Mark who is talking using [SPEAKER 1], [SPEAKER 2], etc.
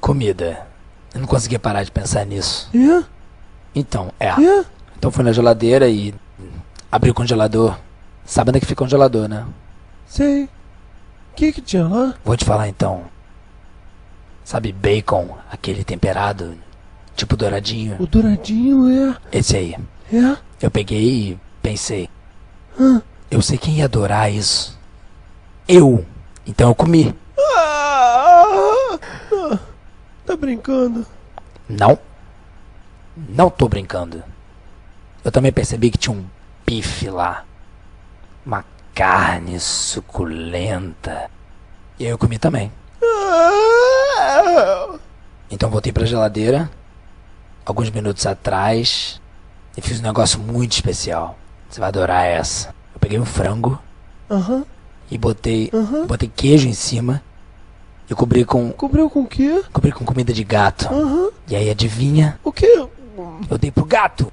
[SPEAKER 1] Comida. Eu não conseguia parar de pensar nisso.
[SPEAKER 2] É?
[SPEAKER 1] Então,
[SPEAKER 2] É?
[SPEAKER 1] Então fui na geladeira e abri o congelador. Sabe onde é que fica o congelador, né?
[SPEAKER 2] Sei. O que tinha lá?
[SPEAKER 1] Vou te falar então. Sabe bacon, aquele temperado, tipo douradinho?
[SPEAKER 2] O douradinho
[SPEAKER 1] Esse aí.
[SPEAKER 2] é?
[SPEAKER 1] Eu peguei e pensei,
[SPEAKER 2] Hã?
[SPEAKER 1] eu sei quem ia adorar isso. Eu. Então eu comi.
[SPEAKER 2] Tá brincando?
[SPEAKER 1] Não. Não tô brincando. Eu também percebi que tinha um bife lá. Uma carne suculenta. E aí eu comi também. Então voltei pra geladeira, alguns minutos atrás, e fiz um negócio muito especial. Você vai adorar essa. Eu peguei um frango
[SPEAKER 2] Aham.
[SPEAKER 1] e botei
[SPEAKER 2] Aham.
[SPEAKER 1] queijo em cima e cobri com
[SPEAKER 2] Cobriu com o quê?
[SPEAKER 1] comida de gato.
[SPEAKER 2] Aham.
[SPEAKER 1] E aí adivinha?
[SPEAKER 2] O quê?
[SPEAKER 1] Eu dei pro gato.